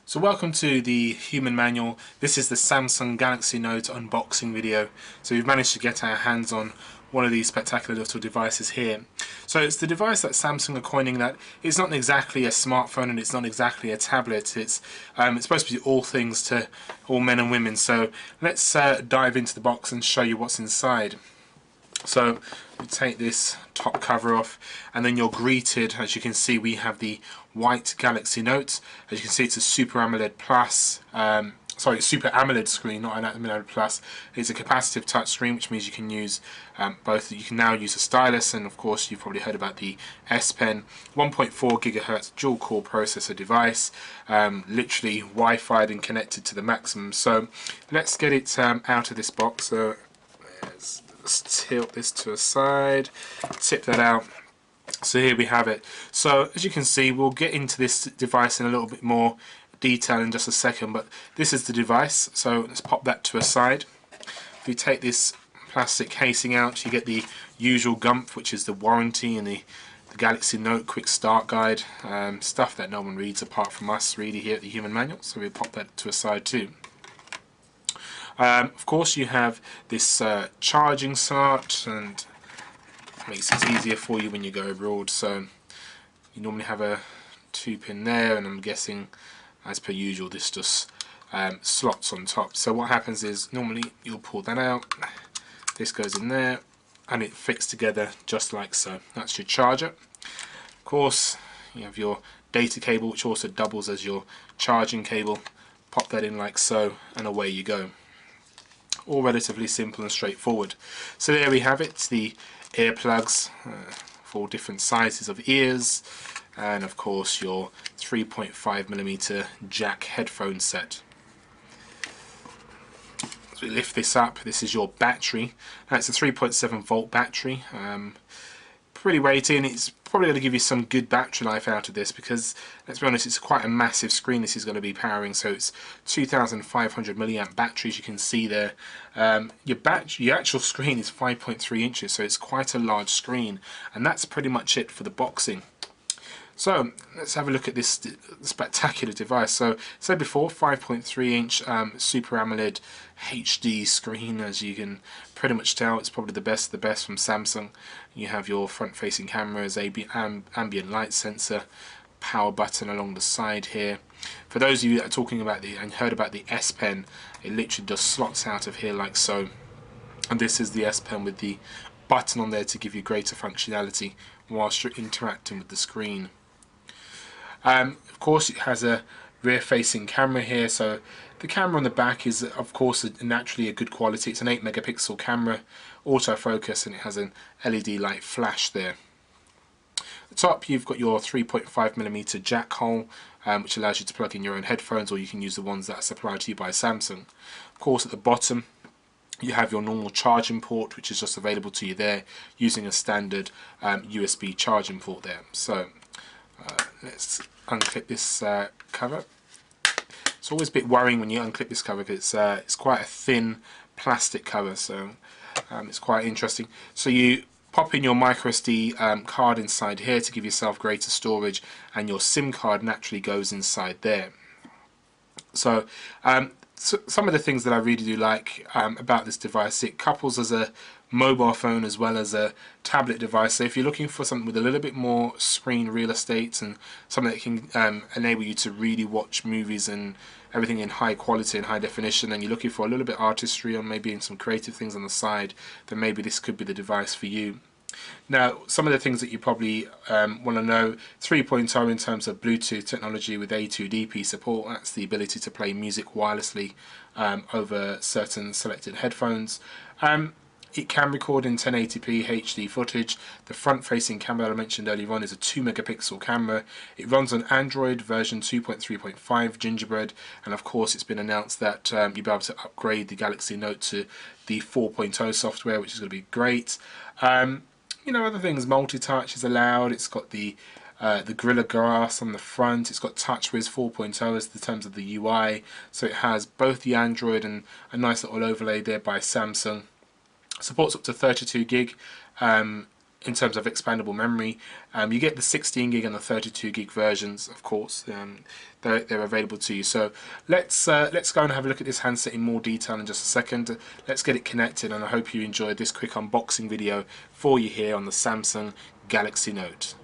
So welcome to the Human Manual. This is the Samsung Galaxy Note unboxing video. So we've managed to get our hands on one of these spectacular little devices here. So it's the device that Samsung are coining that it's not exactly a smartphone and it's not exactly a tablet. It's supposed to be all things to all men and women. So let's dive into the box and show you what's inside. So we take this top cover off and then you're greeted, as you can see, we have the white Galaxy Note. As you can see, it's a Super AMOLED Plus, Super AMOLED screen, not an AMOLED Plus. It's a capacitive touch screen, which means you can use both. You can now use a stylus, and of course you've probably heard about the S Pen. 1.4 GHz dual core processor device, literally Wi-Fi'd and connected to the maximum. So let's get it out of this box. So let's tilt this to a side, tip that out. So here we have it. So as you can see, we'll get into this device in a little bit more detail in just a second, but this is the device. So let's pop that to a side. If we take this plastic casing out, you get the usual gumph, which is the warranty and the Galaxy Note quick start guide, stuff that no one reads apart from us really here at the Human Manual. So we'll pop that to a side too. Of course you have this charging slot, and makes it easier for you when you go abroad. So you normally have a 2-pin there, and I'm guessing as per usual this just slots on top. So what happens is normally you'll pull that out, this goes in there and it fits together just like so. That's your charger. Of course you have your data cable, which also doubles as your charging cable. Pop that in like so and away you go. All relatively simple and straightforward. So there we have it, the earplugs for different sizes of ears, and of course your 3.5mm jack headphone set. As we lift this up, this is your battery. That's a 3.7 volt battery. Pretty weighty, and it's probably going to give you some good battery life out of this, because let's be honest, it's quite a massive screen this is going to be powering. So it's 2,500 milliamp battery, as you can see there. Your actual screen is 5.3 inches, so it's quite a large screen, and that's pretty much it for the boxing. So let's have a look at this spectacular device. So I said before, 5.3 inch Super AMOLED HD screen. As you can pretty much tell, it's probably the best from Samsung. You have your front facing cameras, ambient light sensor, power button along the side here. For those of you that are talking about and heard about the S Pen, it literally just slots out of here like so. And this is the S Pen with the button on there to give you greater functionality whilst you're interacting with the screen. Of course it has a rear facing camera here, so the camera on the back is of course naturally a good quality. It's an 8 megapixel camera, autofocus, and it has an LED light flash there. At the top you've got your 3.5mm jack hole, which allows you to plug in your own headphones, or you can use the ones that are supplied to you by Samsung. Of course at the bottom you have your normal charging port, which is just available to you there using a standard USB charging port there. So let's unclip this cover. It's always a bit worrying when you unclip this cover, because it's quite a thin plastic cover, so it's quite interesting. So you pop in your microSD card inside here to give yourself greater storage, and your SIM card naturally goes inside there. So some of the things that I really do like about this device, it couples as a mobile phone as well as a tablet device. So if you're looking for something with a little bit more screen real estate and something that can enable you to really watch movies and everything in high quality and high definition, and you're looking for a little bit artistry or maybe in some creative things on the side, then maybe this could be the device for you. Now, some of the things that you probably want to know: 3.0 in terms of Bluetooth technology with A2DP support. That's the ability to play music wirelessly over certain selected headphones. It can record in 1080p HD footage. The front-facing camera that I mentioned earlier on is a 2 megapixel camera. It runs on Android version 2.3.5 Gingerbread, and of course it's been announced that you'll be able to upgrade the Galaxy Note to the 4.0 software, which is going to be great. You know, other things, multi-touch is allowed. It's got the Gorilla Glass on the front. It's got TouchWiz 4.0 as the terms of the UI. So it has both the Android and a nice little overlay there by Samsung. Supports up to 32 gig in terms of expandable memory. You get the 16 gig and the 32 gig versions, of course. They're available to you. So let's go and have a look at this handset in more detail in just a second. Let's get it connected, and I hope you enjoyed this quick unboxing video for you here on the Samsung Galaxy Note.